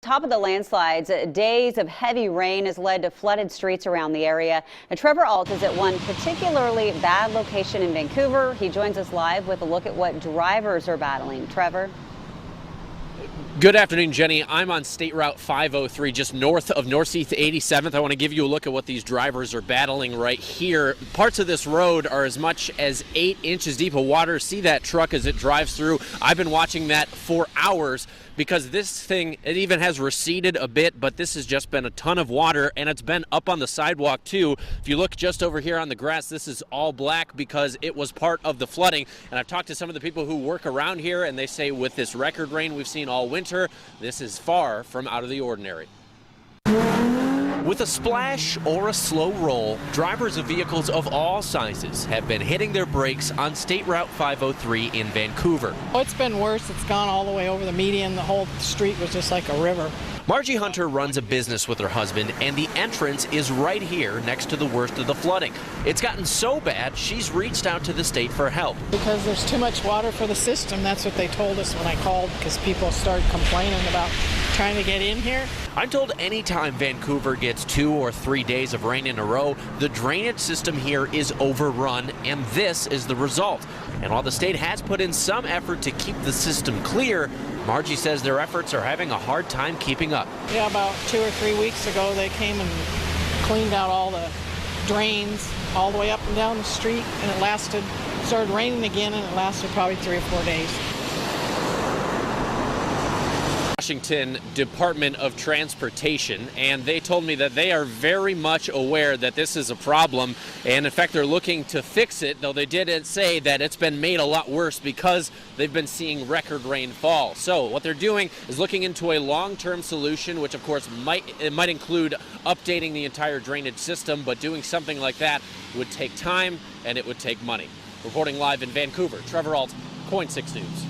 top of the landslides, days of heavy rain has led to flooded streets around the area. And Trevor Alt is at one particularly bad location in Vancouver. He joins us live with a look at what drivers are battling. Trevor? Good afternoon, Jenny. I'm on State Route 503, just north of Northeast 87th. I want to give you a look at what these drivers are battling right here. Parts of this road are as much as 8 inches deep of water. See that truck as it drives through. I've been watching that for hours because this thing, it even has receded a bit, but this has just been a ton of water, and it's been up on the sidewalk too. If you look just over here on the grass, this is all black because it was part of the flooding. And I've talked to some of the people who work around here, and they say with this record rain we've seen all winter, this is far from out of the ordinary. With a splash or a slow roll, drivers of vehicles of all sizes have been hitting their brakes on State Route 503 in Vancouver. Oh, it's been worse. It's gone all the way over the median. The whole street was just like a river. Margie Hunter runs a business with her husband, and the entrance is right here next to the worst of the flooding. It's gotten so bad, she's reached out to the state for help. Because there's too much water for the system. That's what they told us when I called, because people started complaining about trying to get in here. I'm told anytime Vancouver gets 2 or 3 days of rain in a row, the drainage system here is overrun, and this is the result. And while the state has put in some effort to keep the system clear, Margie says their efforts are having a hard time keeping up. Yeah, about 2 or 3 weeks ago, they came and cleaned out all the drains all the way up and down the street, and it started raining again, and it lasted probably 3 or 4 days. Washington Department of Transportation, and they told me that they are very much aware that this is a problem, and in fact they're looking to fix it, though they did say that it's been made a lot worse because they've been seeing record rainfall. So what they're doing is looking into a long-term solution, which of course might include updating the entire drainage system, but doing something like that would take time and it would take money. Reporting live in Vancouver, Trevor Alt, KOIN 6 News.